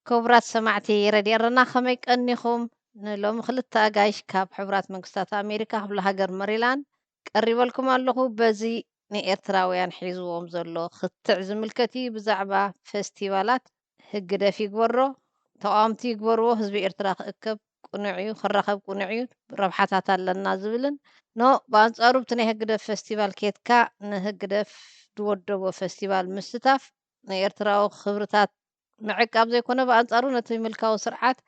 ክቡራት ሰማዕቲ ረዲኤና ከመይ ቀኒኹም ንሎም ክልተ ኣጋይሽ ካብ ሕቡራት መንግስታት ኣሜሪካ ክፍለ ሃገር መሪላንድ ቀሪበልኩም ኣለኹ በዚ ንኤርትራውያን ሒዝዎም ዘሎ ክትዕ ዝምልከት እዩ ብዛዕባ ፌስቲቫላት ህግደፍ ይግበሮ ተቃውምቲ ይግበርዎ ህዝቢ ኤርትራ ክእከብ ቁኑዕ እዩ ክራኸብ ቁኑዕ እዩ ረብሓታት ኣለና ዝብልን ኖ ብኣንጻሩ ብቲ ናይ ህግደፍ ፌስቲቫል ኬትካ ንህግደፍ ዝወደቦ ፌስቲቫል ምስታፍ ንኤርትራዊ ክብርታት ምዕቃብ ዘይኮነ ብኣንጻሩ ነቲ ምልካዊ ስርዓት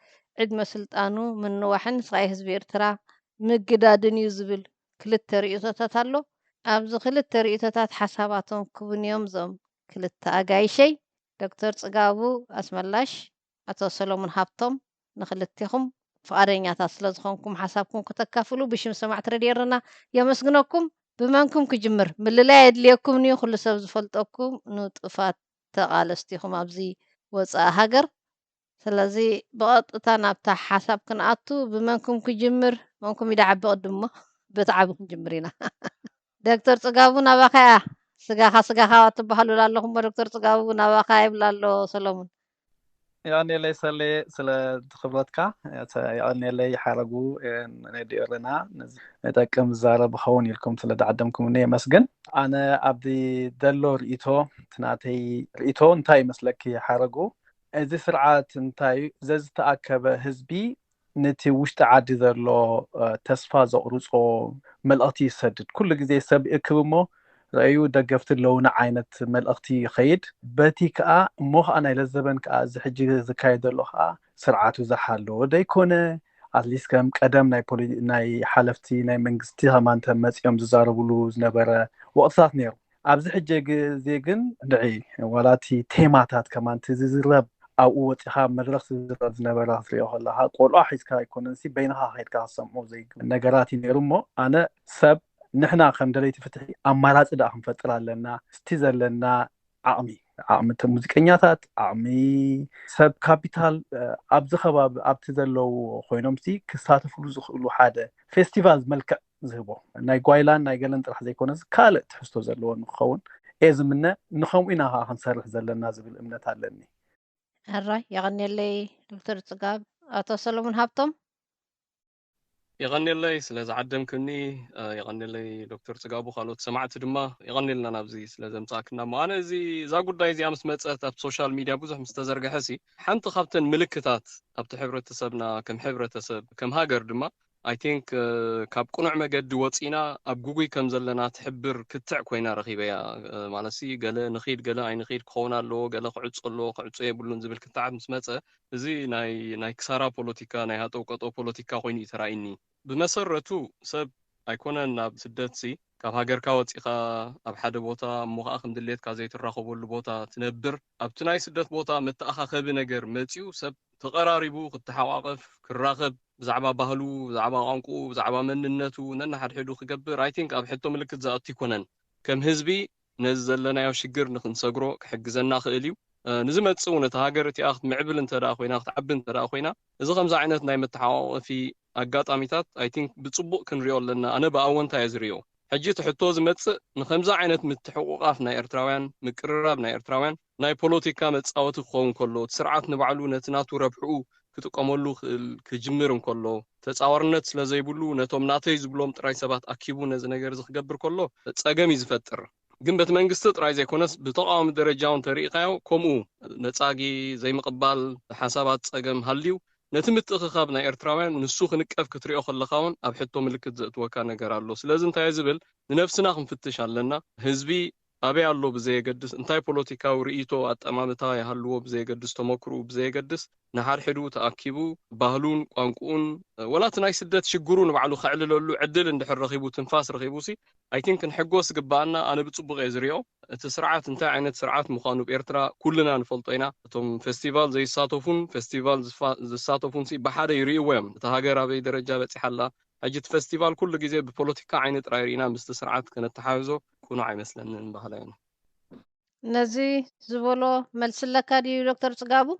ዕድመ ስልጣኑ ምንዋሕን ስቃይ ህዝቢ ኤርትራ ምግዳድን እዩ ዝብል ክልተ ርእቶታት ኣሎ ኣብዚ ክልተ ርእቶታት ሓሳባቶም ክቡንዮም ዞም ክልተ ኣጋይሸይ ዶክተር ጽጋቡ ኣስመላሽ ኣቶ ሰሎሞን ሃብቶም ንክልቲኹም ፍቃደኛታት ስለ ዝኾንኩም ሓሳብኩም ከተካፍሉ ብሽም ሰማዕቲ ረዲኤና የመስግነኩም ብመንኩም ክጅምር ምልላይ የድልየኩም ንዩ ኩሉ ሰብ ዝፈልጠኩም ንጡፋት ተቃለስቲኹም ኣብዚ ወፃኢ ሃገር ስለዚ ብቐጥታ ናብታ ሓሳብ ክንኣቱ ብመንኩም ክጅምር መንኩም ይደዓቢ ቅድሞ ብትዓቢ ክንጅምር ኢና ዶክተር ጽጋቡ ናባኸያ ስጋኻ ትበሃሉ ኣለኹም ዶክተር ጽጋቡ ናባኸያ ይብላ ኣሎ ሰሎሞን يعنيلي سلي سلا خبرتك يعنيلي يحرقو نديرنا نتاكم زارب خون يلكم سلا دعدمكم ني مسجن انا ابدي دلور ايتو تناتي ايتو انتاي مسلك يحرقو ازي سرعات انتاي زز تاكب حزبي نتي وشت عادي زلو تسفا زقرصو ملقتي يسدد كل غزي سب اكبمو رأيو دقفت اللون عينت ملأختي خيد باتيكا موخ أنا لزبنك زحجي زكايد اللوخا سرعاتو زحالو دايكونا أتليس كم قدم ناي حالفتي ناي منغستي همان تمس يوم ززاربولو زنبرا وقصات نيرو أبزي حجي زيغن دعي ولاتي تيماتات كمان تزيزرب أو وطيها مدرخ زنبرا فريوه اللها قولوا حيث يكوننسي بينها هيد كاسمو زي نقراتي نيرمو أنا سب نحنا خم دليتي فتحي أمارات إذا هم فترة لنا استيزر لنا عمي موسيقيات عمي سب كابيتال أبز خباب أبتزر لو خوينومسي كسات فلوس خلو حدا فيستيفالز ملك زهبو ناي غويلان ناي جلنت راح زي كونس كالت تحسو زلون مخون إذا منا نخوم إنها هنصرح زلنا زبل الأمنة علني الرأي يغني لي دكتور صقاب أتو سلمون هابتم يغني لي سلاز عدم كني يغني لي دكتور صقابو خالوت سمعت دما يغني لنا نابزي سلاز مصاكنا ما انا زي غداي زي امس مصات في السوشيال ميديا بزح مستزرغ حسي حنت خبتن ملكتات ابت حبرتسبنا كم حبرتسب كم هاجر دما I think كاب قنع مجد وصينا اب جوجي كم زلنا تحبر كتع كوينا رخيبيا مالسي قال نخيد قال اي نخيد خونا لو قال قعصلو قعص يبلون زبل كتع مسمصه زي ناي كسارا بوليتيكا ناي هاتو قطو بوليتيكا خويني ترايني بمسرتو سب ايكونن ناب سدتسي كاب هاجر كاوصيخا اب حد بوتا موخا خم دليت كازي تراخبول بوتا تنبر اب تناي سدت بوتا متاخخب نجر متيو سب تقراريبو كتحواقف كراخب بزعبا باهلو بزعبا قانقو بزعبا مننتو نن حد حدو خجبر اي ثينك اب حتو ملكت زاتي كونن كم حزبي نزلنا يا شجر نخنسغرو كحجزنا خاليو نزمت صونه هاجرتي اخت معبل انت دا خوينا اخت عب انت دا خوينا اذا خمس عينت ناي متحواق في اغاطاميتات اي ثينك بتصبق كنريو لنا انا باونتا يزريو حجي تحطو زمتص نخمس عينت متحقوقاف ناي ارتراوያን مقرراب ناي ارتراوያን ناي بوليتيكا متصاوت خون كله سرعات نبعلو نتناتو ربحو كتقملو كجمر كله تصاورنت ስለዘይብሉ ነቶም ናተይ ዝብሎም ጥራይ ሰባት አኪቡ ነዚ ነገር ዝገብር ከሎ ጸገም ይዝፈጥር ግን በት መንግስት ጥራይ ዘይኮነስ ብተቃውሞ ደረጃውን ተሪኢኻዮ ከምኡ ነጻጊ ዘይምቅባል ሓሳባት ጸገም ሃልዩ ነቲ ምትኽኻብ ናይ ኤርትራውያን ንሱ ክንቀፍ ክትሪኦ ከለኻውን ኣብ ሕቶ ምልክት ዘእትወካ ነገር ኣሎ ስለዚ እንታይ ዝብል ንነፍስና ክንፍትሽ ኣለና ህዝቢ أبي الله بزيجدس انتاي بوليتيكا ورئيتو أتأمامتا يهلو بزيجدس تمكرو بزيجدس نهار حدو تأكيبو بهلون قانقون ولا تناي سدت شجرون بعلو خعل لولو عدل اندحر رخيبو تنفاس رخيبوسي I think نحقوس قبالنا أنا بتصبغ إزريو تسرعات انتاي عينت سرعات مخانو بإرترا كلنا نفلطينا توم فيستيفال زي ساتوفون فيستيفال زي ساتوفون سي بحادة يريوهم تهاجر أبي درجة بتحلا أجت فيستيفال كل جزء ببوليتيكا عينت رايرينا مستسرعات كانت تحاوزو كونوا عيمسلن بهلاين نزي زبولو ملسلكا دي دكتور صقابو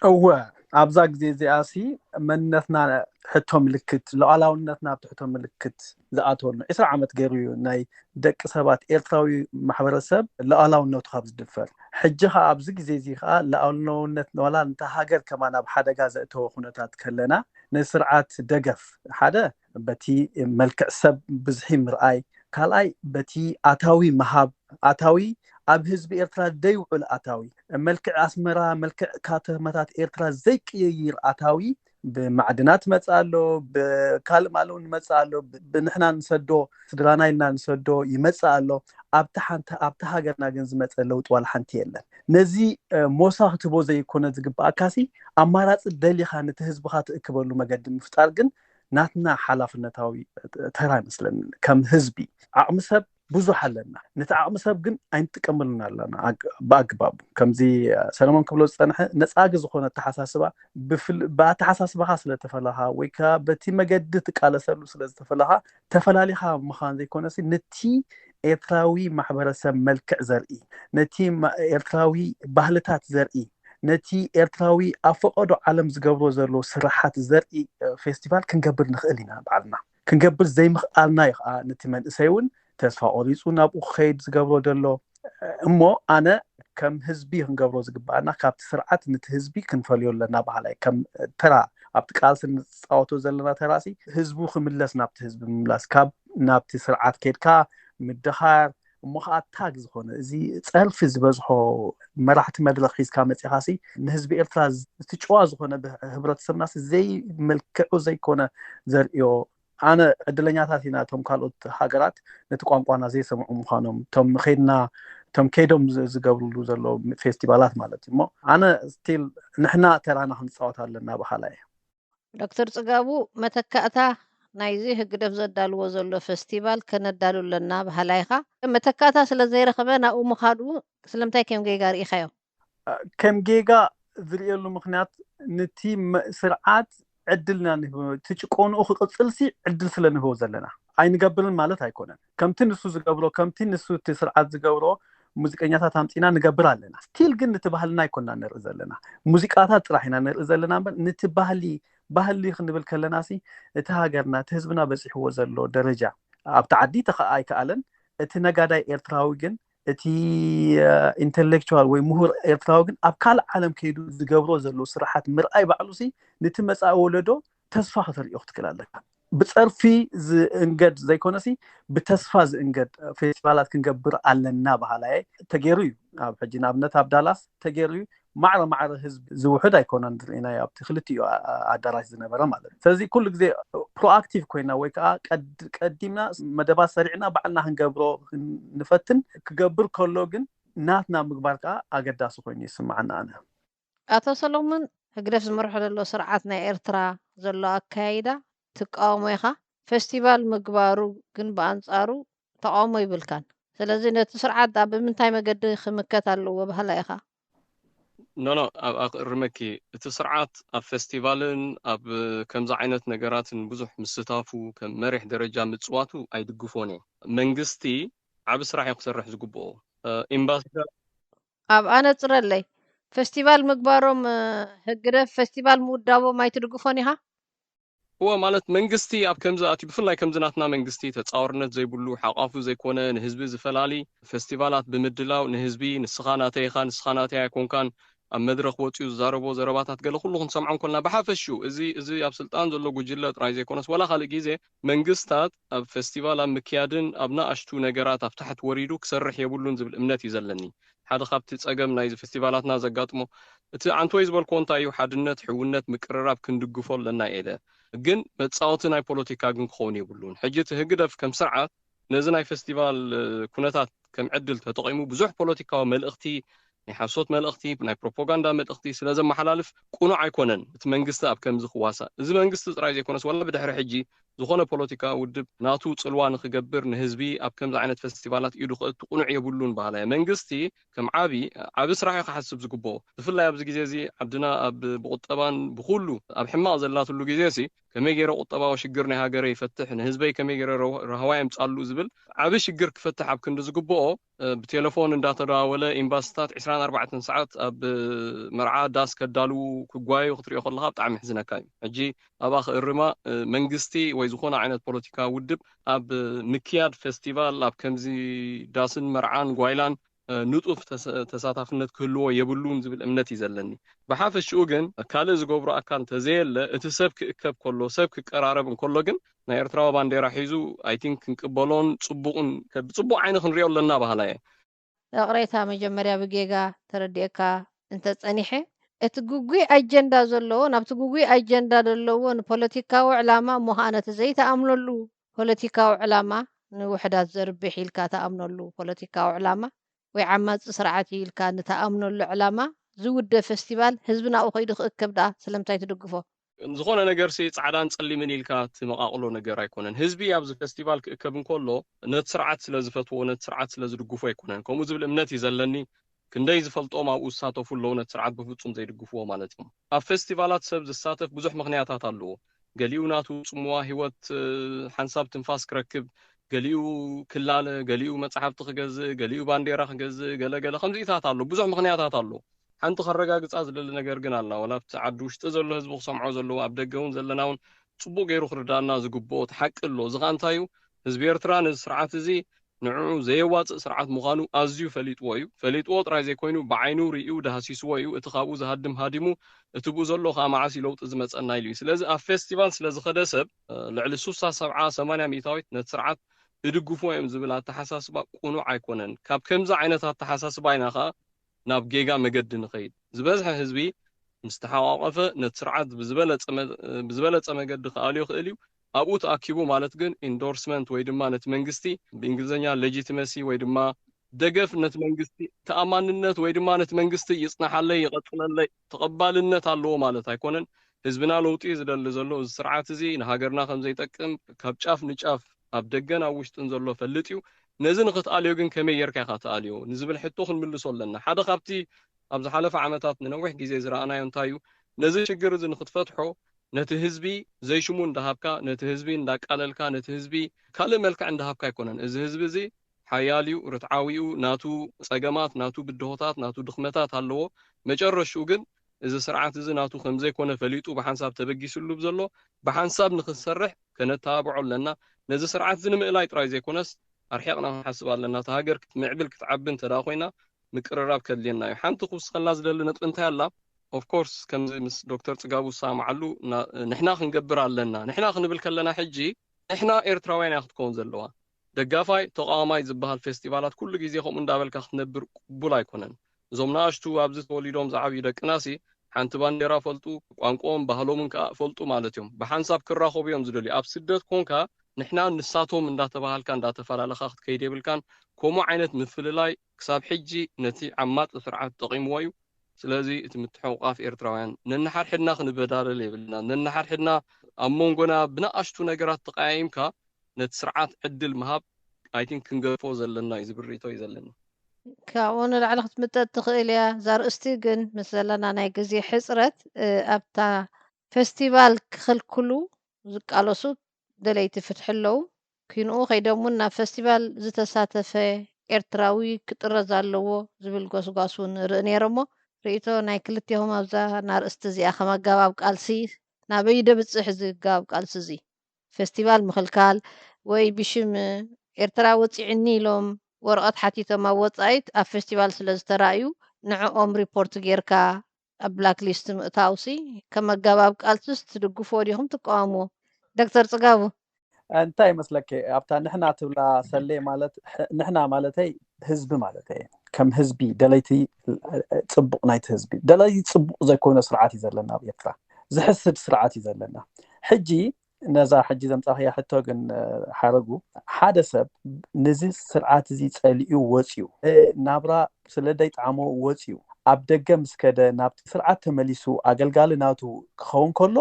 هو أبزاق زي آسي منتنا حتهم لكت لعلاونتنا بتحتهم لكت زقاتون إسرع عمت جريو ناي دك سبات إلتراوي محبرسب لعلاونة تخابز دفر حجها أبزق زي خا لعلاونة ولا أنت هاجر كمان بحدا جازة تو خناتات كلنا نسرعات دقف حدا بتي ملك سب بزحيم رأي كالاي بتي أتاوي مهاب أتاوي أب حزب إيرترا ديوعل أتاوي ملكع أسمرا ملكع كاتمتات إيرترا زي كيير أتاوي بمعدنات متصالو بكالم ألون متصالو بنحنا نسدو سدرانا إلنا نسدو يمتصالو أبتها قرنا جنز متصالو طوال حنتي يلا نزي موساخ تبو زي كونة زقب أكاسي أمارات الدلي خانة هزبخات إكبرلو مقدم مفتارقن ناتنا حلافنتاوي تراي مثلا كم هزبي عمسب ብዙሕ ኣለና ነቲ ዓቕሚ ሰብ ግን ኣይንጥቀመሉን ኣለና ብኣግባቡ ከምዚ ሰለሞን ክብሎ ዝፀንሐ ነፃጊ ዝኾነ ተሓሳስባ ብኣተሓሳስባኻ ስለተፈለኻ ወይ ከዓ በቲ መገዲ ትቃለሰሉ ስለዝተፈለኻ ተፈላሊኻ ምዃን ዘይኮነሲ ነቲ ኤርትራዊ ማሕበረሰብ መልክዕ ዘርኢ ነቲ ኤርትራዊ ባህልታት ዘርኢ ነቲ ኤርትራዊ ኣፈቐዶ ዓለም ዝገብሮ ዘሎ ስራሓት ዘርኢ ፌስቲቫል ክንገብር ንኽእል ኢና በዓልና ክንገብር ዘይምኽኣልና ይኸዓ ነቲ መንእሰይ እውን ተስፋ ቆሪፁ ናብኡ ክኸይድ ዝገብሮ ደሎ እሞ ኣነ ከም ህዝቢ ክንገብሮ ዝግባአና ካብቲ ስርዓት ነቲ ህዝቢ ክንፈልዮ ኣለና ባህላይ ከም ተራ ኣብቲ ቃልሲ ንፃወቶ ዘለና ተራሲ ህዝቡ ክምለስ ናብቲ ህዝቢ ምምላስ ካብ ናብቲ ስርዓት ከድካ ምድኻር እሞ ከዓ ታግ ዝኾነ እዚ ፀልፊ ዝበዝሖ መራሕቲ መድረኽ ሒዝካ መፂኻሲ ንህዝቢ ኤርትራ ዝትጭዋ ዝኾነ ህብረተሰብናሲ ዘይመልክዑ ዘይኮነ ዘርእዮ أنا أدلنياتي هنا توم كالوت حاجرات نتقامقنا زي سمعوا مخانم توم خيدنا توم كيدوم زقبلوا زلوا فيستيفالات مالتي مو أنا ستيل نحنا ترانا هنصوت لنا بحاله دكتور صقابو متكأتا نايزي هقدف زدال وزلو فيستيفال كندالو لنا بحاليها متكأتا سلزي رخبنا أو مخادو سلمتاي كم جيجار إخيو كم جيجا ذريالو مخنات نتي سرعات عدلنا تشكون أخو قصلسي عدل سلنا هو زلنا عين قبل المالت هيكونن كم تنسو زقبرو كم تنسو تسرعات زقبرو موسيقى تامتينا نقبر لنا ستيل قلنا تبهلنا يكوننا نرزل لنا موسيقى راحنا نرزل لنا نتبهلي خلينا بالكلناسي تهاجرنا تهزبنا بس هو زلو درجة أبتعدي تخاي كألن تنقادا إيرتراوجن تي intellectual ومهور إيرتراوجن أبكال عالم كيدو زقبرو زلو صراحات مرأي بعلوسي نتمس أولده تصفى خطر يأخذ كلا لك بتصرفي إنجد زي كونسي بتصفى إنجد فيستيفالات كنجبر على الناب على تجري حجينا بنت عبدالاس تجري مع حزب زوحد يكون عندنا يا بتخلتي عدراج زنبرة ماذا فزي كل زي proactive كوينا ويكا قدمنا مدبات سريعنا بعدنا هنجبره نفتن كجبر كلوجن ناتنا مقبركا أقداسو كويني سمعنا أنا أتو سلومن هقدف زمرحل اللو سرعاتنا إيرترا زلو أكايدا تقاومو يخا فيستيفال مقبارو كن بانصارو تقاومو يبلكان سلازي نتو سرعات دا بمنتاي مقد خمكت اللو وبهلا يخا نو رمكي تسرعات اب فيستيفالن اب كمز عينت نغراتن بزح مستافو كم مريح درجه مصواتو ايدغفوني منغستي عب سراح يقصرح زغبو امباسادر اب انا صرلي فيستيفال مقباروم هقدف فيستيفال مودابو ما يتدغفونيها هو مالت منغستي اب كمز اتي بفلاي كمزناتنا منغستي تصاورنت زيبلو حقافو زيكونه نحزب زفلالي فيستيفالات بمدلاو نحزبي نسخاناتي خان نسخاناتي يكون كان ام مدرخ وصيو زاربو زرباتات قال كلو نسمعون كلنا بحافشو ازي اب سلطان زلو جيله راي زيكونس ولا خالق غيزه منغستات اب فيستيفال ام مكيادن ابنا اشتو نغرات افتحت وريدو كسرح يبلون زبل امنت يزلني حدا خابتي صقم نايز فيستيفالاتنا زغاطمو ات عنتوي زبل كونتايو حدنت حونت مقرراب كندغفول لنا ايده ግን መጻወት ናይ ፖለቲካ ግን ክኾን ይብሉን ሕጂ ትህግደፍ ከም ስርዓት ነዚ ናይ ፌስቲቫል ኩነታት ከም ዕድል ተጠቂሙ ብዙሕ ፖለቲካዊ መልእኽቲ ናይ ሓሶት መልእኽቲ ናይ ፕሮፓጋንዳ መልእኽቲ ስለዘመሓላልፍ ቁኑዕ ኣይኮነን እቲ መንግስቲ ኣብ ከምዚ ክዋሳ እዚ መንግስቲ ጥራይ ዘይኮነስ ወላ ብድሕሪ ሕጂ ዝኾነ ፖለቲካ ውድብ ናቱ ጽልዋ ንኽገብር ንህዝቢ ኣብ ከምዚ ዓይነት ፌስቲቫላት ኢዱ ቁኑዕ የብሉን ባህላዊ መንግስቲ ከም ዓቢ ስራሕ ክሓስብ ዝግብኦ ብፍላይ ኣብዚ ግዜ እዚ ዓድና ኣብ ብቁጠባን ብኩሉ ኣብ ሕማቕ ዘላትሉ ግዜ እዚ ከመይ ገይረ ቁጠባዊ ሽግር ናይ ሃገረ ይፈትሕ ንህዝበይ ከመይ ገይረ ረሃዋ የምጻሉ ዝብል ዓቢ ሽግር ክፈትሕ ኣብ ክንዲ ዝግብኦ ብቴሌፎን እንዳተደዋወለ ኤምባሲታት 24 ሰዓት ኣብ መርዓ ዳስ ከዳሉ ክጓዩ ክትሪኦ ከለካ ብጣዕሚ ሕዝነካ እዩ ሕጂ ኣባ ክእርማ መንግስቲ ወይ ዝኾነ ዓይነት ፖለቲካ ውድብ ኣብ ምክያድ ፌስቲቫል ኣብ ከምዚ ዳስን መርዓን ጓይላን ንጡፍ ተሳታፍነት ክህልዎ የብሉን ዝብል እምነት ይዘለኒ ብሓፈሽኡ ግን ካልእ ዝገብሩ ኣካል ተዘየለ እቲ ሰብ ክእከብ ከሎ ሰብ ክቀራረብ እንከሎ ግን ናይ ኤርትራዊ ባንዴራ ሒዙ ኣይ ቲንክ ክንቅበሎን ጽቡቕን ብጽቡቕ ዓይኒ ክንሪኦ ኣለና ባህላ እየ ኣቕሬታ መጀመርያ ብጌጋ ተረዲእካ እንተ ጸኒሐ እቲ ጉጉይ ኣጀንዳ ዘለዎ ናብቲ ጉጉይ ኣጀንዳ ዘለዎ ንፖለቲካዊ ዕላማ ምዃነት ዘይተኣምነሉ ፖለቲካዊ ዕላማ ንውሕዳት ዘርብሕ ኢልካ ተኣምነሉ ፖለቲካዊ ዕላማ ወይ ዓማጽ ስርዓት ኢልካ ንተኣምነሉ ዕላማ ዝውደ ፌስቲቫል ህዝብና ከይዱ ክእከብ ዳ ስለምታይ ትድግፎ ዝኾነ ነገር ጻዕዳን ጸሊምን ኢልካ ትመቃቅሎ ነገር ኣይኮነን ህዝቢ ኣብዚ ፌስቲቫል ክእከብ እንከሎ ነቲ ስርዓት ስለዝፈትዎ ነቲ ስርዓት ስለዝድግፎ ኣይኮነን ከምኡ ዝብል እምነት ይዘለኒ ክንደይ ዝፈልጦም ኣብኡ ዝሳተፉ ኣለዉ ነቲ ስርዓት ብፍጹም ዘይድግፍዎ ማለት እዩ ኣብ ፌስቲቫላት ሰብ ዝሳተፍ ብዙሕ ምክንያታት ኣለዎ ገሊኡ ናቱ ጽሙዋ ህይወት ሓንሳብ ትንፋስ ክረክብ ገሊኡ ክላለ ገሊኡ መጽሓፍቲ ክገዝእ ገሊኡ ባንዴራ ክገዝእ ገለገለ ከምዚታት ኣሎ ብዙሕ ምክንያታት ኣሎ ሓንቲ ከረጋግጻ ዝደሊ ነገር ግን ኣላ ወላ ብቲ ዓዲ ውሽጢ ዘሎ ህዝቢ ክሰምዖ ዘለዎ ኣብ ደገውን ዘለናውን ጽቡቕ ገይሩ ክርዳእና ዝግብኦ ተሓቂ ኣሎ ዝኻንታዩ ህዝቢ ኤርትራ ነዚ ስርዓት እዚ ንዕኡ ዘየዋፅእ ስርዓት ምዃኑ ኣዝዩ ፈሊጥዎ እዩ ፈሊጥዎ ጥራይ ዘይኮይኑ ብዓይኑ ርኢዩ ዳሃሲስዎ እዩ እቲ ካብኡ ዝሃድም ሃዲሙ እቲ ብኡ ዘሎ ከዓ ማዓሲ ለውጢ ዝመፀና ኢሉ ስለዚ ኣብ ፌስቲቫል ስለዝኸደ ሰብ ልዕሊ 60-70-80 ሚእታዊት ነቲ ስርዓት ይድግፎ እዮም ዝብል ኣተሓሳስባ ቁኑዕ ኣይኮነን ካብ ከምዚ ዓይነት ኣተሓሳስባ ኢና ከዓ ናብ ጌጋ መገዲ ንኸይድ ዝበዝሐ ህዝቢ ምስተሓቋቐፈ ነቲ ስርዓት ብዝበለፀ መገዲ ከኣልዮ ክእል እዩ ኣብኡ ተኣኪቡ ማለት ግን ኢንዶርስመንት ወይ ድማ ነቲ መንግስቲ ብእንግሊዝኛ ሌጂቲመሲ ወይ ድማ ደገፍ ነቲ መንግስቲ ተኣማንነት ወይ ድማ ነቲ መንግስቲ ይጽናሓለይ ይቐጥለለይ ተቐባልነት ኣለዎ ማለት ኣይኮነን ህዝብና ለውጢ ዝደሊ ዘሎ እዚ ስርዓት እዚ ንሃገርና ከም ዘይጠቅም ካብ ጫፍ ንጫፍ ኣብ ደገን ኣብ ውሽጥን ዘሎ ፈልጥ እዩ ነዚ ንኽትኣልዮ ግን ከመይ ጌርካ ኢኻ ተኣልዮ ንዝብል ሕቶ ክንምልሶ ኣለና ሓደ ካብቲ ኣብ ዝሓለፈ ዓመታት ንነዊሕ ግዜ ዝረኣናዮ እንታይ እዩ ነዚ ሽግር እዚ ንኽትፈትሖ ነቲ ህዝቢ ዘይሽሙ እንዳሃብካ ነቲ ህዝቢ እንዳቃለልካ ነቲ ህዝቢ ካልእ መልክዕ እንዳሃብካ ኣይኮነን እዚ ህዝቢ እዚ ሓያልዩ ርትዓዊኡ ናቱ ጸገማት ናቱ ብድሆታት ናቱ ድኽመታት ኣለዎ መጨረሻው ግን እዚ ስርዓት እዚ ናቱ ከም ዘይኮነ ፈሊጡ ብሓንሳብ ተበጊስሉ ዘሎ ብሓንሳብ ንኽሰርሕ ከነተባብዖ ኣለና ነዚ ስርዓት እዚ ንምእላይ ጥራይ ዘይኮነስ ኣርሒቕና ክንሓስብ ኣለና እቲ ሃገር ክትምዕብል ክትዓቢ እንተዳ ኮይና ምቅርራብ ከድልየና እዩ ሓንቲ ክውስኸላ ዝደሊ ነጥቢ እንታይ ኣላ ኦፍ ኮርስ ከምዚ ምስ ዶክተር ጽጋቡ ሳማዓሉ ንሕና ክንገብር ኣለና ንሕና ክንብል ከለና ሕጂ ንሕና ኤርትራውያን እያ ክትከውን ዘለዋ ደጋፋይ ተቃዋማይ ዝበሃል ፌስቲቫላት ኩሉ ግዜ ከምኡ እንዳበልካ ክትነብር ቅቡል ኣይኮነን እዞም ንኣሽቱ ኣብዚ ተወሊዶም ዝዓብዩ ደቅናሲ ሓንቲ ባንዴራ ፈልጡ ቋንቋኦም ባህሎምን ከዓ ፈልጡ ማለት እዮም ብሓንሳብ ክራኸቡ እዮም ዝደልዩ ኣብ ስደት ኮንካ ንሕና ንሳቶም እንዳተባሃልካ እንዳተፈላለኻ ክትከይድ የብልካን ከምኡ ዓይነት ምፍልላይ ክሳብ ሕጂ ነቲ ዓማፅ ስርዓት ጠቂምዎ እዩ ስለዚ እቲ ምትሕውቃፍ ኤርትራውያን ነንሓድሕድና ክንበዳለል የብልና ነንሓድሕድና ኣብ መንጎና ብንኣሽቱ ነገራት ተቀያይምካ ነቲ ስርዓት ዕድል ምሃብ ኣይ ቲንክ ክንገፎ ዘለና እዩ ዝብሪቶ እዩ ዘለና ካብኡ ንላዕሊ ክትምጠጥ ትኽእል እያ ዛርእስቲ ግን ምስ ዘለና ናይ ግዜ ሕፅረት ኣብታ ፌስቲቫል ክኽልክሉ ዝቃለሱ ደለይቲ ፍትሒ ኣለዉ ክንኡ ከይደሙን ናብ ፌስቲቫል ዝተሳተፈ ኤርትራዊ ክጥረዝ ኣለዎ ዝብል ጎስጓስ እውን ርኢ ነይረ እሞ ርእቶ ናይ ክልቲኦም ኣብዛ ናርእስቲ እዚኣ ከም ኣገባብ ቃልሲ ናበይ ደብፅሕ ዝገባብ ቃልሲ እዚ ፌስቲቫል ምኽልካል ወይ ብሽም ኤርትራ ወፂዕኒ ኢሎም ወረቐት ሓቲቶም ኣብ ወፃኢት ኣብ ፌስቲቫል ስለ ዝተረኣዩ ንዕኦም ሪፖርት ጌርካ ኣብ ብላክ ሊስት ምእታውሲ ከም ኣገባብ ቃልሲስ ትድግፎ ዲኹም ትቃወምዎ ዶክተር ጽጋቡ እንታይ መስለከ ኣብታ ንሕና ትብላ ሰለይ ማለት ንሕና ማለተይ ህዝቢ ማለተይ ከም ህዝቢ ደለይቲ ጽቡቕ ናይቲ ህዝቢ ደለይቲ ጽቡቕ ዘይኮነ ስርዓት እዩ ዘለና ኣብ ኤርትራ ዝሕስድ ስርዓት እዩ ዘለና ሕጂ ነዛ ሕጂ ዘምጻኽያ ሕቶ ግን ሓረጉ ሓደ ሰብ ነዚ ስርዓት እዚ ጸሊኡ ወፂኡ ናብራ ስለደይ ጣዕሞ ወፂኡ ኣብ ደገ ምስ ከደ ናብቲ ስርዓት ተመሊሱ ኣገልጋሊ ናቱ ክኸውን ከሎ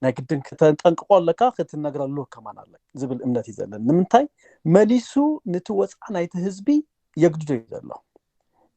ناقدن كتنققو لك كتنغرلو كمان الله زبل امنتي زلن نمنتاي مليسو نتوصع نايت حزبي يقددو يزلو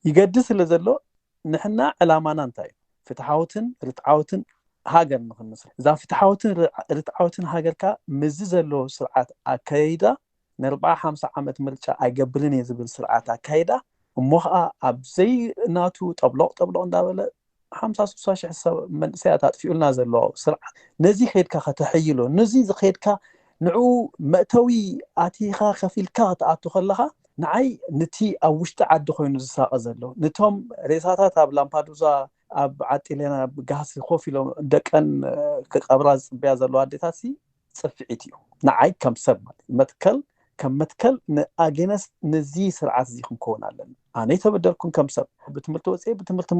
يقدس لزلو نحنا علامانا انتاي فتحاوتن رتعاوتن هاجر نخنس اذا فتحاوتن رتعاوتن هاجركا مزي زلو سرعات اكايدا نربع 5 عامت مرچا ايقبلن يزبل سرعات اكايدا ومخا ابزي ناتو طبلو اندابله 56 حساب من ساعات فيولنا زلو سرعه نزي خيدكا ختحيلو نزي زخيدكا نعو مأتوي اتيخا خفيلكا تاعتو خلها نعي نتي اوشت عد خوينو زساق زلو نتوم ريساتات اب لامبادوزا اب عطيلنا بغاس خوفيلو دقن كقبراز بيا زلو اديتاسي صفعيتيو نعي كم سب متكل كم متكل اجينس نزي سرعات زي كون علن انا تبدلكم كم سب بتمرت وصي بتمرت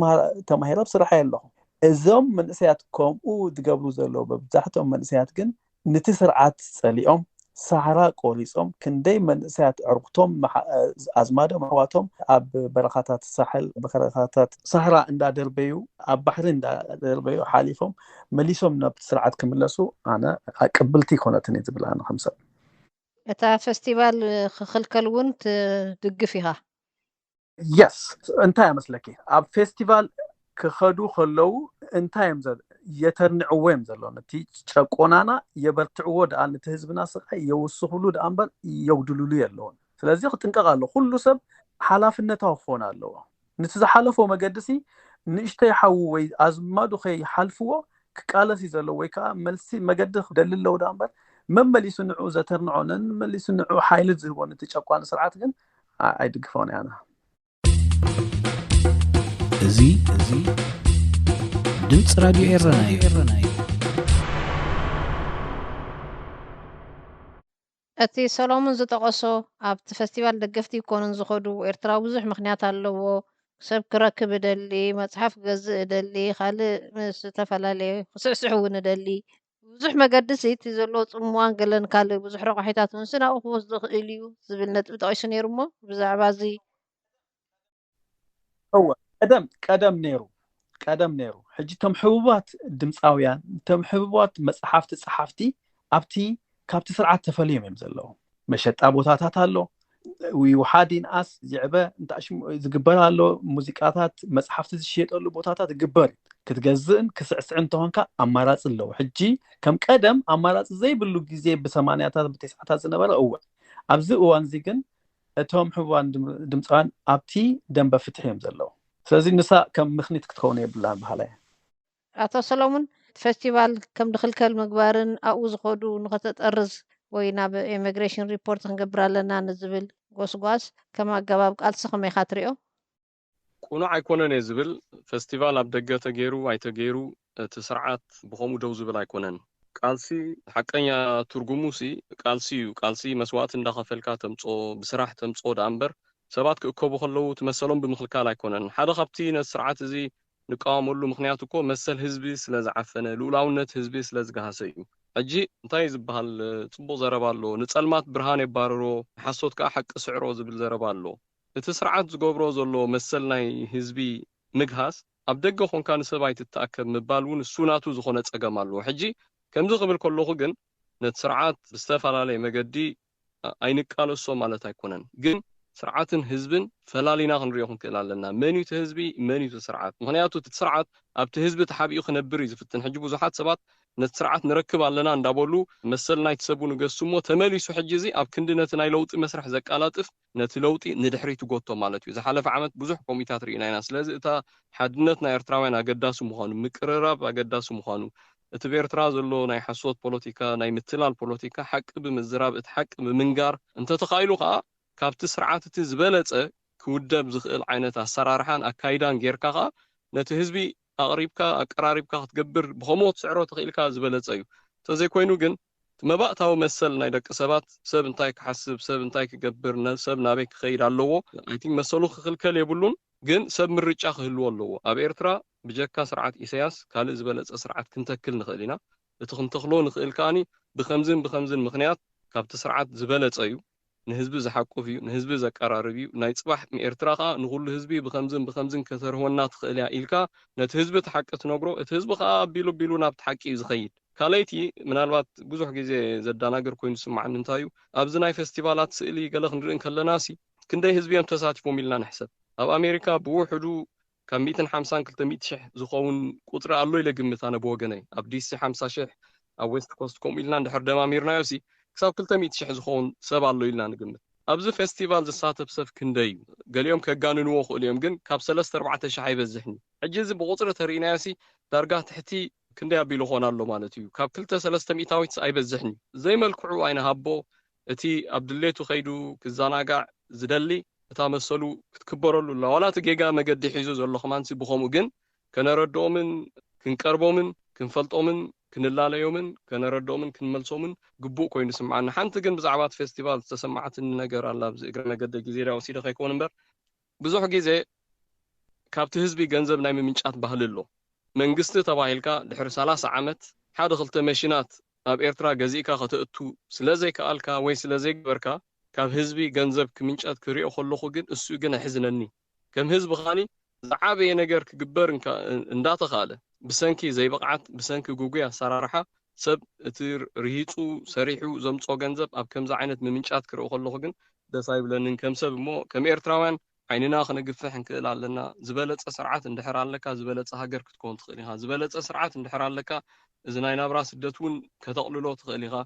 تماهيره بصراحه يلهم ازم من اسياتكم او تقبلوا زلو ببزحتهم من اسيات كن نتي سرعات صليهم سحرا قوليصهم كندي من اسيات عرقتهم ازماده محواتهم اب برخاتات الساحل بخرخاتات سحرا اندا دربيو اب بحر اندا دربيو حالفهم مليسهم نبت سرعات كملسو انا قبلتي كونتني زبلان 5 اتا فستيفال خلكلون تدقفيها يس انت مسلكي اب فيستيفال كخدو خلو انت يمزل يترنعوهم زلو نتي چقونانا يبرتعو دال نتهزبنا سقي يوسخلو دانبل يودلولو يلون ስለዚህ ጥንቀቃለሁ ሁሉ ሰብ ሐላፍነታው ሆናለሁ ንትዘሐለፈው መገድሲ ንሽተይ ሐው ወይ አዝማዱ ኸይ ሐልፍዎ ከቃለሲ ዘሎ ወይ ካ መልሲ መገድህ ደልለው ዳንበር መመሊሱ ንዑ ዘተርንዖነን መመሊሱ ንዑ ኃይል ዝህቦን ተጨቋን ስርዓት ግን አይድግፈውን ያና እዚ ድምጽ ራዲዮ ኤረናይ እቲ ሰሎሞን ዝተቆሶ ኣብቲ ፌስቲቫል ደገፍቲ ይኮኑን ዝኸዱ ኤርትራዊ ብዙሕ ምክንያት ኣለዎ ሰብ ክረክብ ደሊ መጽሓፍ ገዝእ ደሊ ካልእ ምስ ተፈላለየ ክስዕስዕ እውን ደሊ ብዙሕ መገድሲ እቲ ዘሎ ጽምዋን ገለን ካልእ ብዙሕ ረቑሒታት ምስናኡ ክወስዱ ክእል እዩ ዝብል ነጥቢ ጠቂሱ ነይሩ እሞ ብዛዕባ እዚ هو قدم نيرو حجي تم حبوبات دمصاويان تم حبوبات مصحفت صحفتي ابتي كابت سرعه تفليم يمزلو مشط ابوتاتات አለው ويوحادين اس يعبه انت اش ዝግበራሎ ሙዚቃታት መጽሐፍት ዝሽየጠሉ ቦታታት ግበር ክትገዝእን ክስዕስዕን ተሆንካ አማራጽ አለው ሕጂ ከም ቀደም አማራጽ ዘይብሉ ጊዜ በ80ታት በ90ታት ዝነበረ እወ ኣብዚ እዋን እዚ ግን እቶም ሕዋን ድምጻን ኣብቲ ደንበ ፍትሕም ዘለው ስለዚህ ንሳ ከም ምኽኒት ክትከውን ይብላን በኋላ አቶ ሰሎሞን ፌስቲቫል ከም ድኽልከል ምግባርን ኣብኡ ዝኸዱ ንኸተጠርዝ ወይ ናብ ኢሚግሬሽን ሪፖርት ክንገብራለና ንዝብል ጎስጓስ ከም ኣገባብ ቃልሲ ከመይ ኢኻ ትሪኦ ቁኑዕ ኣይኮነን እየ ዝብል ፌስቲቫል ኣብ ደገ ተገይሩ ኣይተገይሩ እቲ ስርዓት ብኸምኡ ደው ዝብል ኣይኮነን ቃልሲ ሓቀኛ ትርጉሙሲ ቃልሲ እዩ ቃልሲ መስዋዕት እንዳኸፈልካ ተምጾ ብስራሕ ተምጾ ዳንበር ሰባት ክእከቡ ከለው ትመሰሎም ብምኽልካል ኣይኮነን ሓደ ካብቲ ነቲ ስርዓት እዚ ንቃወመሉ ምክንያቱ እኮ መሰል ህዝቢ ስለ ዝዓፈነ ልኡላውነት ህዝቢ ስለ ዝገሃሰ እዩ ሕጂ እንታይ ዝበሃል ጽቡቕ ዘረባ ኣሎ ንጸልማት ብርሃን የባረሮ ሓሶት ከዓ ሓቂ ስዕሮ ዝብል ዘረባ ኣሎ እቲ ስርዓት ዝገብሮ ዘሎ መሰል ናይ ህዝቢ ምግሃስ ኣብ ደገ ኾንካ ንሰብኣይ ትተኣከብ ምባል እውን እሱናቱ ዝኾነ ጸገም ኣሎ ሕጂ ከምዚ ክብል ከለኹ ግን ነቲ ስርዓት ብዝተፈላለየ መገዲ ኣይንቃለሶ ማለት ኣይኮነን ግን ስርዓትን ህዝብን ፈላሊና ክንሪኦ ክንክእል ኣለና መን እዩ ህዝቢ መን እዩ ስርዓት ምክንያቱ እቲ ስርዓት ኣብቲ ህዝቢ ተሓቢኡ ክነብር እዩ ዝፍትን ሕጂ ብዙሓት ሰባት ነቲ ስርዓት ንረክብ ኣለና እንዳበሉ መሰል ናይ ተሰቡ ንገሱሞ ተመሊሱ ሕጂ እዚ ኣብ ክንዲ ነቲ ናይ ለውጢ መስርሕ ዘቃላጥፍ ነቲ ለውጢ ንድሕሪት ጎቶ ማለት እዩ ዝሓለፈ ዓመት ብዙሕ ኮሚታት ርኢና ኢና ስለዚ እታ ሓድነት ናይ ኤርትራውያን ኣገዳሲ ምዃኑ ምቅርራብ ኣገዳሲ ምዃኑ እቲ በኤርትራ ዘሎ ናይ ሓሶት ፖለቲካ ናይ ምትላል ፖለቲካ ሓቂ ብምዝራብ እቲ ሓቂ ብምንጋር እንተተኻኢሉ ከዓ ካብቲ ስርዓት እቲ ዝበለጸ ክውደብ ዝኽእል ዓይነት ኣሰራርሓን ኣካይዳን ጌርካ ከዓ ነቲ ህዝቢ ኣቕሪብካ ኣቀራሪብካ ክትገብር ብኸምኡ ትስዕሮ ትኽኢልካ ዝበለጸ እዩ ተዘይኮይኑ ግን መባእታዊ መሰል ናይ ደቂ ሰባት ሰብ እንታይ ክሓስብ ሰብ እንታይ ክገብር ሰብ ናበይ ክኸይድ ኣለዎ ኣይ ቲንክ መሰሉ ክኽልከል የብሉን ግን ሰብ ምርጫ ክህልዎ ኣለዎ ኣብ ኤርትራ ብጀካ ስርዓት ኢሳያስ ካልእ ዝበለጸ ስርዓት ክንተክል ንኽእል ኢና እቲ ክንተኽሎ ንኽእል ከኣኒ ብኸምዝን ምኽንያት ካብቲ ስርዓት ዝበለጸ እዩ ንህዝቢ ዝሓቁፍ እዩ ንህዝቢ ዘቀራርብ እዩ ናይ ጽባሕ ኤርትራ ከዓ ንኹሉ ህዝቢ ብኸምዝን ከተርህወና ትኽእል እያ ኢልካ ነቲ ህዝቢ ተሓቂ ትነግሮ እቲ ህዝቢ ከዓ ኣቢሉ ናብ ተሓቂ እዩ ዝኸይድ ካልኣይቲ ምናልባት ብዙሕ ግዜ ዘዳናገር ኮይኑ ስማዓን እንታይ እዩ ኣብዚ ናይ ፌስቲቫላት ስእሊ ገለ ክንርኢ ከለናሲ ክንደይ ህዝቢ እዮም ተሳቲፎም ኢልና ንሕሰብ ኣብ ኣሜሪካ ብውሕዱ ካብ 150-200,000 ዝኸውን ቁጥሪ ኣሎ ኢለ ግምት ኣነ ብወገነይ ኣብ ዲሲ 50,000 ኣብ ዌስት ኮስት ከምኡ ኢልና እንድሕር ደማሚርናዮሲ ክሳብ 200,000 ዝኸውን ሰብ ኣሎ ኢልና ንግምት ኣብዚ ፌስቲቫል ዝሳተፍ ሰብ ክንደይ እዩ ገሊኦም ከጋንንዎ ክእሉ እዮም ግን ካብ 3-4 ሺሕ ኣይበዝሕኒ ሕጂ እዚ ብቁፅሪ ተሪእናዮሲ ዳርጋ ትሕቲ ክንደይ ኣቢሉ ኾን ኣሎ ማለት እዩ ካብ 2-3 ሚእታዊት ኣይበዝሕኒ ዘይመልክዑ ኣይነሃቦ እቲ ኣብ ድሌቱ ኸይዱ ክዘናጋዕ ዝደሊ እታ መሰሉ ክትክበረሉ ኣላ ዋላ እቲ ጌጋ መገዲ ሒዙ ዘሎ ኸማንሲ ብኸምኡ ግን ከነረድኦምን ክንቀርቦምን ክንፈልጦምን ክንላለዮምን ከነረድኦምን ክንመልሶምን ግቡእ ኮይኑ ስምዓና ሓንቲ ግን ብዛዕባ ፌስቲቫል ዝተሰማዓትኒ ነገር ኣላ ኣብዚ እግረ መገዲ ግዜ ዳ ወሲደ ከይኮን እምበር ብዙሕ ግዜ ካብቲ ህዝቢ ገንዘብ ናይ ምምንጫት ባህሊ ኣሎ መንግስቲ ተባሂልካ ድሕሪ 30 ዓመት ሓደ ክልተ መሽናት ኣብ ኤርትራ ገዚእካ ከተእቱ ስለዘይከኣልካ ወይ ስለዘይገበርካ ካብ ህዝቢ ገንዘብ ክምንጨት ክሪኦ ከለኹ ግን እሱ ግን ኣሕዝነኒ ከም ህዝቢ ኻኒ ዝዓበየ ነገር ክግበር እንዳተኻለ ብሰንኪ ዘይበቕዓት ብሰንኪ ጉጉያ ኣሰራርሓ ሰብ እቲ ርሂፁ ሰሪሑ ዘምፆ ገንዘብ ኣብ ከምዚ ዓይነት ምምንጫት ክሪኦ ከለኹ ግን ደስ ኣይብለንን ከም ሰብ እሞ ከም ኤርትራውያን ዓይንና ክነግፍሕ እንክእል ኣለና ዝበለፀ ስርዓት እንድሕር ኣለካ ዝበለፀ ሃገር ክትኮን ትኽእል ኢኻ ዝበለፀ ስርዓት እንድሕር ኣለካ እዚ ናይ ናብራ ስደት እውን ከተቕልሎ ትኽእል ኢኻ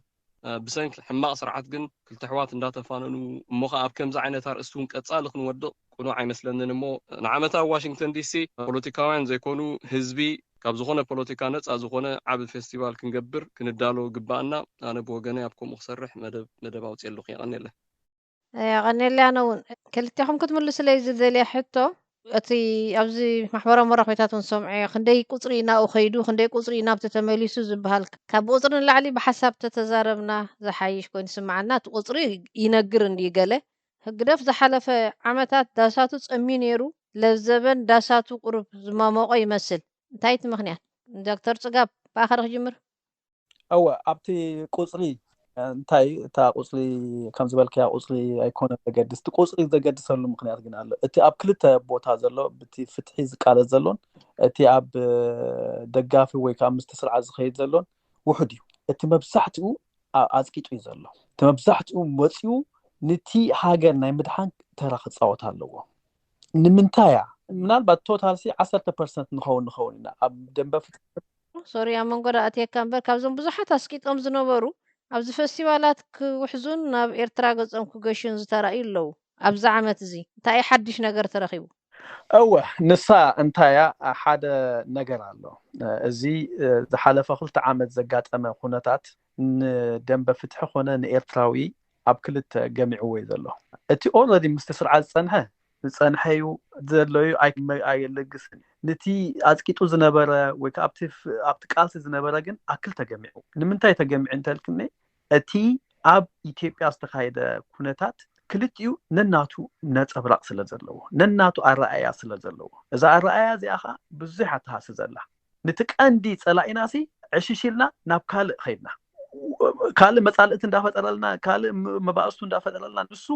ብሰንኪ ሕማቕ ስርዓት ግን ክልተ ኣሕዋት እንዳተፋነኑ እሞ ኸ ኣብ ከምዚ ዓይነት ኣርእስቲ እውን ቀፃሊ ክንወድቕ ቁኑዕ ኣይመስለንን እሞ ንዓመታዊ ዋሽንግተን ዲሲ ፖለቲካውያን ዘይኮኑ ህዝቢ ካብ ዝኾነ ፖለቲካ ነፃ ዝኾነ ዓብ ፌስቲቫል ክንገብር ክንዳሎ ግባእና ኣነ ብወገነይ ኣብ ከምኡ ክሰርሕ መደብ ኣውፅእ ኣለኹ ይቐኒለ ቀኒልያ ነው ክልቲኹም ክትምልሱለይ ዝደልየ ሕቶ እቲ ኣብዚ ማሕበራዊ መራኸቢታት እውን ሰምዐ ክንደይ ቁፅሪ ናብኡ ኸይዱ ክንደይ ቁፅሪ ናብቲ ተመሊሱ ዝበሃል ካብ ቁፅሪ ንላዕሊ ብሓሳብ ተተዛረብና ዝሓይሽ ኮይኑ ስምዓና እቲ ቁፅሪ ይነግር እንዲ ገለ ህግደፍ ዝሓለፈ ዓመታት ዳሳቱ ፀሚ ነይሩ ለዘበን ዳሳቱ ቁሩብ ዝማሞቆ ይመስል እንታይ እቲ ምክንያት ዶክተር ፅጋብ ብኣኸር ክጅምር أو أبتي قصري እንታይ እታ ቁፅሪ ከም ዝበልከያ ቁፅሪ ኣይኮነ ዘገድስ እቲ ቁፅሪ ዘገድሰሉ ምክንያት ግን ኣሎ እቲ ኣብ ክልተ ቦታ ዘሎ በቲ ፍትሒ ዝቃለስ ዘሎን እቲ ኣብ ደጋፊ ወይ ካብ ምስተ ስርዓት ዝኸይድ ዘሎን ውሕድ እዩ እቲ መብዛሕትኡ ኣዝቂጡ እዩ ዘሎ እቲ መብዛሕትኡ መፂኡ ነቲ ሃገር ናይ ምድሓን ተራ ክፃወት ኣለዎ ንምንታይ ምናልባት ቶታል 10% ንኸውን ኢና ኣብ ደንበ ፍትሒ ሶሪ ኣብ መንጎዳ ኣትየካ እምበር ካብዞም ብዙሓት ኣስቂጦም ዝነበሩ ኣብዚ ፌስቲቫላት ክውሕዙን ናብ ኤርትራ ገጾም ክገሹን ዝተራእዩ ኣለዉ ኣብዚ ዓመት እዚ እንታይ ሓድሽ ነገር ተረኺቡ أوه نسا انتايا ሓደ ነገር ኣሎ እዚ ዝሓለፈ 2 ዓመት ዘጋጠመ ኩነታት ንደንበ ፍትሒ ኾነ ንኤርትራዊ ኣብ ክልተ ገሚዕዎ እዩ ዘሎ እቲ ኦልሬዲ ምስተ ስርዓት ዝጸንሐዩ ዘለዩ ኣይልግስን ነቲ ኣዝቂጡ ዝነበረ ወይ ካብቲ ቃልሲ ዝነበረ ግን ኣክል ተገሚዑ ንምንታይ ተገሚዑ እንተልክኒ እቲ ኣብ ኢትዮጵያ ዝተካየደ ኩነታት ክልቲኡ ነናቱ ነጸብራቅ ስለ ዘለዎ ነናቱ ኣረኣያ ስለ ዘለዎ እዛ ኣረኣያ እዚኣኻ ብዙሕ ኣተሃስ ዘላ ነቲ ቀንዲ ጸላኢናሲ ዕሽሽልና ናብ ካልእ ኸይድና ካልእ መጻልእት እንዳፈጠረልና ካልእ መባእስቱ እንዳፈጠረልና ንሱ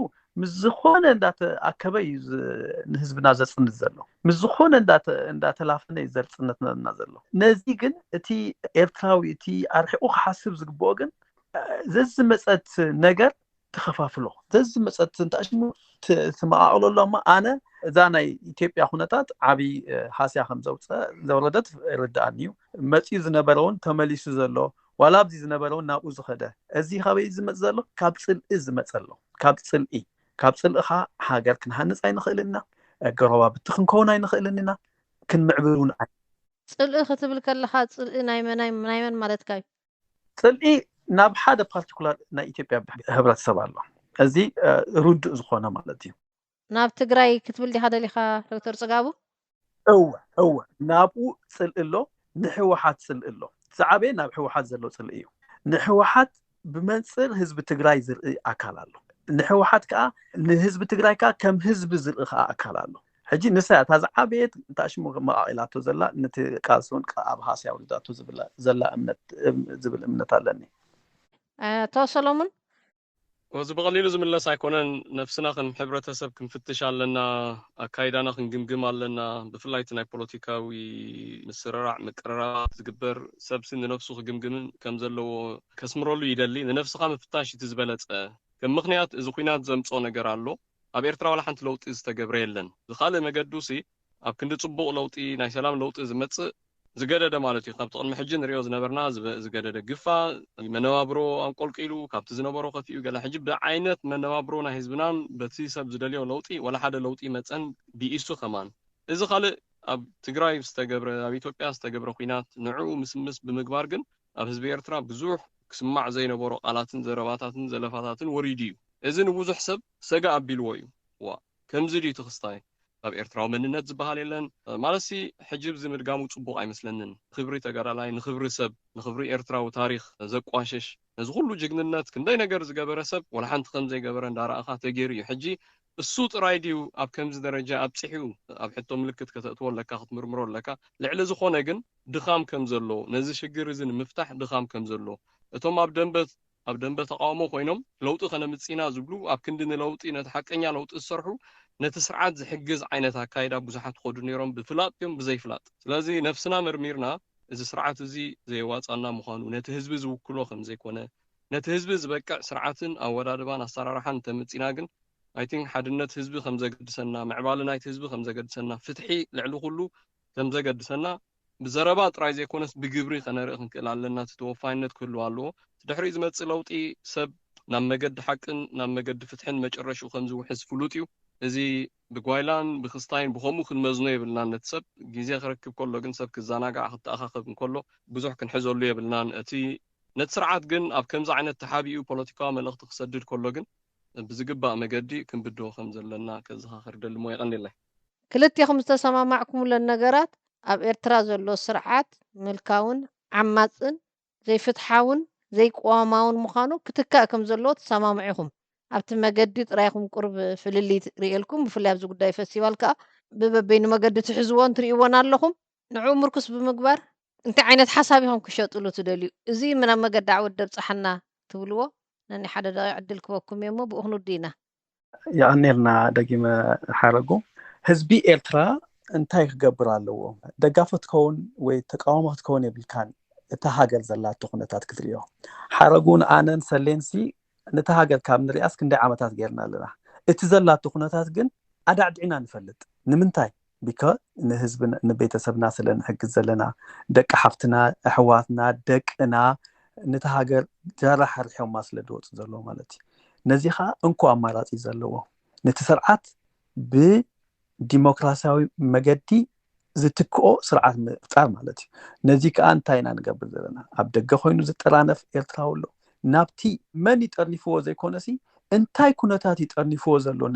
ምዝኾነ እንዳተኣከበ ንህዝብና ዘጽንት ዘሎ ምዝኾነ እንዳተላፈነ ዘርጽነትና ዘሎ ነዚ ግን እቲ ኤርትራዊ እቲ ኣርሒቁ ክሓስብ ዝግብኦ ግን ዘዝመፀት ነገር ተኸፋፍሎ ዘዝመፀት እንታሽሙ ተማዓቅሎሎማ ኣነ እዛ ናይ ኢትዮጵያ ኩነታት ዓቢ ሓስያ ከም ዘውረደት ርዳእኒዩ መፂኡ ዝነበረውን ተመሊሱ ዘሎ ዋላ ኣብዚ ዝነበረውን ናብኡ ዝኸደ እዚ ኸበይ ዝመጽ ዘሎ ካብ ጽልኢ ዝመጸሎ ካብ ጽልኢኻ ሃገር ክንሃንጽ ኣይንኽእልና ገረባብቲ ክንከውን ኣይንኽእልና ክንምዕብሉን ጽልኢ ክትብል ከለኻ ጽልኢ ናይ መን ማለትካ እዩ ጽልኢ ናብ ሓደ ፓርቲኩላር ናይ ኢትዮጵያ ህብረተሰብ ኣሎ እዚ ሩድእ ዝኾነ ማለት እዩ ናብ ትግራይ ክትብል ዲኻ ደሊኻ ዶክተር ጽጋቡ እወ ናብኡ ጽልኢ ኣሎ ንሕወሓት ጽልኢ ኣሎ ዝዓበየ ናብ ሕወሓት ዘሎ ጽልኢ እዩ ንሕወሓት ብመንጽር ህዝቢ ትግራይ ዝርኢ ኣካል ኣሎ ንሕወሓት ከዓ ንህዝቢ ትግራይ ከዓ ከም ህዝቢ ዝርኢ ከዓ ኣካል ኣሎ ሕጂ ንሳያት ዝዓበየት እንታሽሙ መቃኢላቶ ዘላ ነቲ ቃልሱን ኣብ ሃስያ ውልዳቶ ዘላ እምነት ዝብል እምነት ኣለኒ ቶ ሰሎሞን وزي بقليل زملاس أيكونن نفسنا خن حبرتسب كنفتش علىنا أكايدنا خن جمجم علىنا بفلايتنا بوليتيكاوي مسرع مكررات تقبر سبسين نفسه جمجم كم زلوا كسمرولو يدلي نفس خام فتاش تزبلت كم مخنيات زخينات زمصون جرالو أبيرترا ولا حنت لوط استجبريلن زخالة مجدوسي أبكند تصبغ لوطي ناي سلام لوط زمتص زجدد مالتي قبط المحجن رياض نبرنا زجدد جفا منوابرو أنقل كيلو كابت زنبرو خفيو قال حجب عينت منوابرو نهزبنان بتسي سب زدليو لوطي ولا حدا لوطي مثلا بيسو كمان إذا خالق أب تجراي استجبر أبي توقع استجبر خينات نوعه مسمس بمقبارجن أب حزب إيرترا بزوح كسمع زي نبرو قالاتن زرباتاتن زلفاتاتن وريديو إذا نبوز حسب سجا أبيلويو وكم زدي تخصتاي أب إيرترا مننت زبها ليلن مالسي حجب زي مرقامو تصبو أي مثلن خبري تجارلاي نخبري سب نخبري إيرترا وتاريخ زقواشش نزغلو جننات كنداي نجار زجبر سب ولا حنت خم زي جبرن دار أخا تجيري حجي الصوت رايديو أب كم درجة أب صحيو أب حتى ملكت كتطول لك أخذ مرمرون لك لعل زخونة جن دخام كم زلو نزل شجر زين مفتاح دخام كم زلو أتوم أب دنبت قامو خوينهم لوط خنا متسينا زبلو أب كندن لوط نتحكينا لوط السرحو نتسرعات زحجز عينتها كايدا بزحت خدو نيرهم بفلات يوم بزي فلات لازم نفسنا مرميرنا إذا سرعات زي واتسانا مخانو نتهزبز وكله خم زي كونه نتهزبز بقى سرعاتن أو ورادبان أسترارحان تمتسينا جن I think حدنت حزب خمسة قد سنة معبالنا نايت حزب خمسة قد سنة فتحي لعلو كله خمسة قد سنة بزربات رايز يكونس بجبري خنا رأخن كلالنا تتوفاينت كله علو تدحري إذا ما تصلوتي سب نام قد حقن نام قد فتحن مجرش وخمسة وحس فلوتيو إذا بقويلان بخستاين بخمو خن مزنوي بالنان نتسب جيزي خركب كله جن سب كزاناقع حتى أخاخب من كله بزوح كن حزول ليه بالنان أتي نتسرعات جن أب كمزة عين التحابي وبوليتيكا ملغت خسدد كله جن بزقبا مقدي كن بدو خمزة لنا كزها خرد المو يغني الله كلتيكم تسمع معكم للنجارات أب إيرترا زلو سرعات ملكاون عماتن زي فتحاون زي قواماون مخانو كتكاكم زلو تسمع معكم أبت مقدي ترايكم قرب في اللي ريالكم في اللي أبزو قداي فستيوال كا بين مقدي تحزوان تريوان لكم نعو مركز بمقبار انت عينت حسابهم كشوطلو تدليو زي من مقدي عود درس حنا تقولوا ناني حدا دا يعدلك وكم يمو بأخنو دينا يعني لنا دقيمة حرقو هزبي إيرترا انتاي خقبر اللو دقافت كون وتقاومت كون يبلكان اتهاجر زلات تخنتات كتريو حرقون آنن سلينسي نتهاجر كامن رئاس كندي عامتات غيرنا لنا اتزلات تخنتات جن أدعدعنا نفلت نمنتاي بيكا نهزبنا نبيتسبنا سلن حق زلنا دق حفتنا أحواتنا دقنا نتهاجر جرح الحيوم ماسل دوت زلو مالتي نزيخا انكو أمارات يزلوه نتسرعات بديمقراسياوي مجدي زتكو سرعات مفتار مالتي نزيك أنتاينا نقبل زلنا أبدأ خوينو زترانف إرتراولو نابتي من يترنفوه زي كونسي انتاي كونتات يترنفوه زلو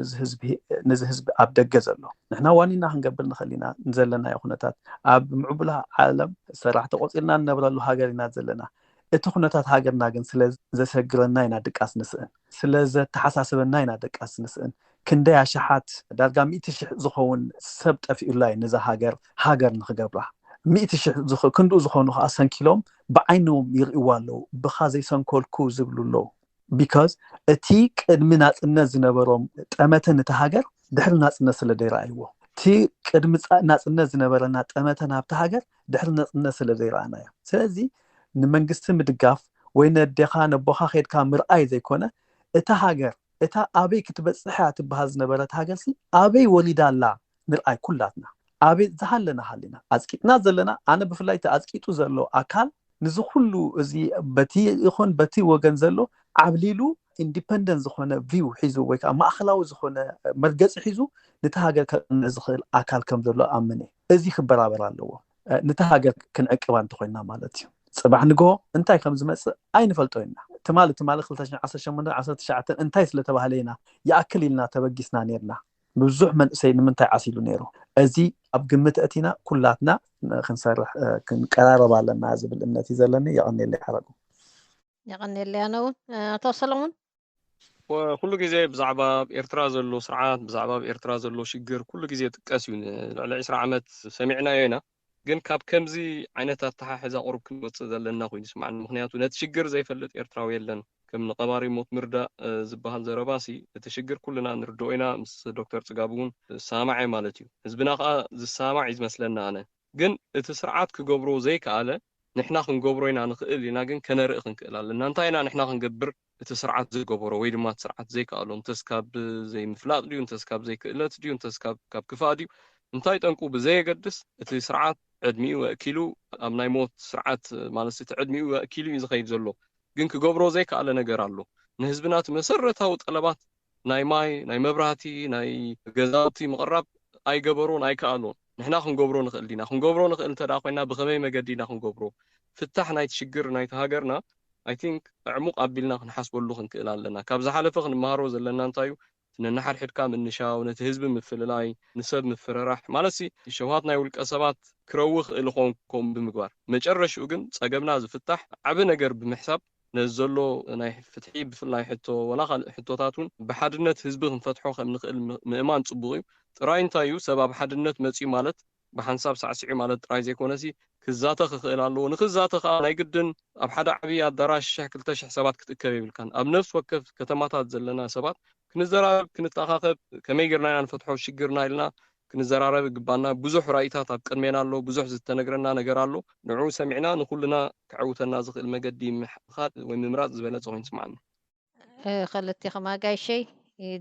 نزهزب أبدأ زلو نحنا وانينا هنقبل نخلينا نزلنا يا كونتات أب معبلها عالم سرعة قصيرنا نبرلو هاجرنا زلنا اتخنتات هاجرنا جن زسجلنا ينادك أسنسن سلازة تحساسبنا ينادك أسنسن كندي شحات دارجا 100 شح زخون سبت في الله نزا هاجر نخجبره 100 شح زخون كندو زخون أصلا كيلوم بعينهم يرقوالو بخازي سنكول كوزبلو because اتيك المنات الناس نبرم تأمتن تهاجر دحر الناس اللي ديرايوه تي قدم الناس الناس نبرنا تأمتن بتهاجر دحر الناس اللي ديرانا سلازي نمنجست مدقاف وين الدخان بوخا خيد كامر أي زي كونه اتهاجر اتا أبي كتبصحة بهذا نبرة هاجرسي أبي وليدا لا نرأي كلاتنا أبي زهلنا حالنا أزكيتنا زلنا أنا بفلايت أزكيتو زلو أكل نزخلو زي بتي وجن زلو عبليلو independence زخونه فيو حيزو ويكا ما أخلاو زخونه مرجع حيزو نتهاجر كنزخل أكل كم زلو أمني أزي خبر اللو نتهاجر كن أكوان تخوينا مالتي صباح نجو انتاي كم زمس أين فلتوينا تمال خلتنا 10 ساعات انتاي سلتبه علينا يأكل لنا تبجسنا نيرنا بزح من سيد من تاي عسيلو نيرو أزي أبقمت أتينا كلاتنا خنصرح كنقرارب على النازل بالأمنتي زلني يعني اللي حرقوا يغني اللي أنا توصلون وكل جزء بزعبة إرتراز اللو سرعات بزعبة إرتراز اللو شجر كل جزء تكاسيون على 10 عامات سمعنا هنا جن كاب كمزي عينتها تحا حزا قرب كنوت زلنا خوي نسمع المخنيات ونتشجر زي فلت إرتراوي لن ከም ንቀባሪ ሞት ምርዳእ ዝበሃል ዘረባሲ እቲ ሽግር ኩልና ንርድኦ ኢና ምስ ዶክተር ፅጋቡ እውን ሳማዕ ማለት እዩ ህዝብና ከዓ ዝሳማዕ እዩ ዝመስለና ኣነ ግን እቲ ስርዓት ክገብሮ ዘይከኣለ ንሕና ክንገብሮ ኢና ንኽእል ኢና ግን ከነርኢ ክንክእል ኣለና እንታይ ኢና ንሕና ክንገብር እቲ ስርዓት ዝገበሮ ወይ ድማ እቲ ስርዓት ዘይከኣሎ እንተስ ካብ ዘይምፍላጥ ድዩ እንተስ ካብ ዘይክእለት ድዩ እንተስ ካብ ክፋእ ድዩ እንታይ ጠንቁ ብዘየገድስ እቲ ስርዓት ዕድሚኡ ወኪሉ ኣብ ናይ ሞት ስርዓት ማለት እቲ ዕድሚኡ ወኪሉ እዩ ዝኸይድ ዘሎ ግን ክገብሮ ዘይከኣለ ነገር ኣሎ ንህዝብና እቲ መሰረታዊ ጠለባት ናይ ማይ ናይ መብራህቲ ናይ ገዛውቲ ምቕራብ ኣይገበሮን ኣይከኣሎን ንሕና ክንገብሮ ንኽእል ዲና ክንገብሮ ንኽእል እንተዳ ኮይና ብኸመይ መገዲ ኢና ክንገብሮ ፍታሕ ናይቲ ሽግር ናይቲ ሃገርና I think ዕሙቕ ኣቢልና ክንሓስበሉ ክንክእል ኣለና ካብ ዝሓለፈ ክንመሃሮ ዘለና እንታይ እዩ ነናሓድሕድካ ምንሻው ነቲ ህዝቢ ምፍልላይ ንሰብ ምፍረራሕ ማለሲ ሸውሃት ናይ ውልቀ ሰባት ክረውኽ ኢልኾንኩም ብምግባር መጨረሽኡ ግን ፀገምና ዝፍታሕ ዓብ ነገር ብምሕሳብ ነዘሎ ናይ ፍትሒ ብፍላይ ሕቶ ወላ ካልእ ሕቶታት እውን ብሓድነት ህዝቢ ክንፈትሖ ከም ንኽእል ምእማን ፅቡቕ እዩ ጥራይ እንታይ እዩ ሰብ ኣብ ሓድነት መፅዩ ማለት ብሓንሳብ ሳዕስዒ ማለት ጥራይ ዘይኮነሲ ክዛተ ክኽእል ኣለዎ ንክዛተ ከዓ ናይ ግድን ኣብ ሓደ ዓብዪ ኣዳራሽ 2,000 ሰባት ክትእከብ ይብልካን ኣብ ነፍሲ ወከፍ ከተማታት ዘለና ሰባት ክንዘራረብ ክንተኻኸብ ከመይ ጌርና ኢና ንፈትሖ ሽግርና ኢልና ክንዘራረብ ግባና ብዙሕ ራእይታት ኣብ ቅድሜና ኣሎ ብዙሕ ዝተነግረና ነገር ኣሎ ንዑ ሰሚዕና ንኩልና ክዕውተና ዝኽእል መገዲ ምኻድ ወይ ምምራፅ ዝበለፀ ኮይኑ ስማዕና ክልቲኹም ኣጋይሸይ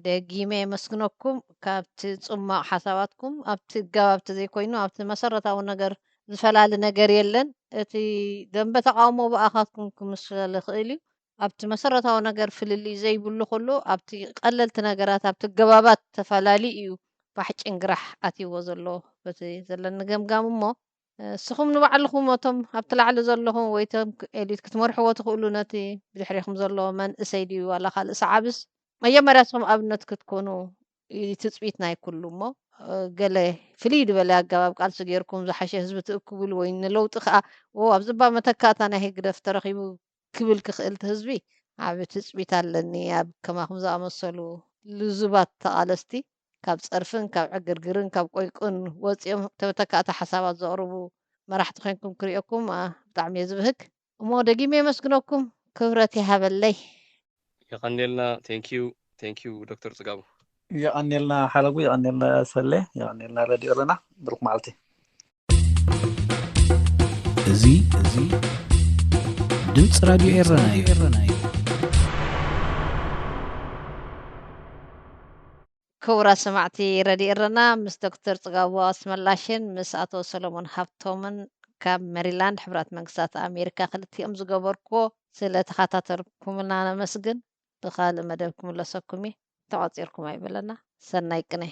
ደጊመ የመስግነኩም ካብቲ ጽማቕ ሓሳባትኩም ኣብቲ ገባብቲ ዘይኮይኑ ኣብቲ መሰረታዊ ነገር ዝፈላሊ ነገር የለን እቲ ደንበ ተቃውሞ ብኣኻትኩም ክምስል ይኽእል እዩ ኣብቲ መሰረታዊ ነገር ፍልሊ ዘይብሉ ኩሉ ኣብቲ ቀለልቲ ነገራት ኣብቲ ገባባት ተፈላለዩ እዩ ባሕጭን ግራሕ ኣትይዎ ዘሎ በቲ ዘለኒ ገምጋም እሞ ንስኹም ንባዕልኹም እቶም ኣብቲ ላዕሊ ዘለኹም ወይ እቶም ኤሊት ክትመርሕዎ ትኽእሉ ነቲ ብድሕሪኹም ዘሎ መንእሰይ ድዩ ዋላ ካልእ ሰዓብስ መጀመርያ ንስኹም ኣብነት ክትኮኑ ትፅቢት ናይ ኩሉ እሞ ገለ ፍልይ ዝበለ ኣገባብ ቃልሲ ጌርኩም ዝሓሸ ህዝቢ ትእክብሉ ወይ ንለውጢ ከዓ ኣብዚ ባ መተካእታ ናይ ህግደፍ ተረኺቡ ክብል ክኽእል እቲ ህዝቢ ዓብ ትፅቢት ኣለኒ ኣብ ከማኹም ዝኣመሰሉ ልዙባት ተቓለስቲ ካብ ፀርፍን ካብ ዕግርግርን ካብ ቆይቁን ወፂኦም ተመተካእታ ሓሳባት ዘቕርቡ መራሕቲ ኮይንኩም ክሪኦኩም ብጣዕሚ እየ ዝብህግ እሞ ደጊመ የመስግነኩም ክብረት ይሃበለይ ይቐኒልና ቴንኪዩ ዶክተር ፅጋቡ يقنلنا حلقو يقنلنا سلة يقنلنا راديو لنا بروح مالتي زي دمت راديو إيراناي كورا سمعتي راديو إيرانا مس دكتور ፅጋቡ ኣስመላሽን ምስ ኣቶ ሰሎሞን ሃብቶምን ካብ ሜሪላንድ ሕብራት መንግስታት ኣሜሪካ ክልቲኦም ዝገበርክዎ ስለ ተኸታተልኩምና ነመስግን ብኻልእ መደብ ክምለሰኩም ተዋፂርኩም ኣይበለና ሰናይ ቅነ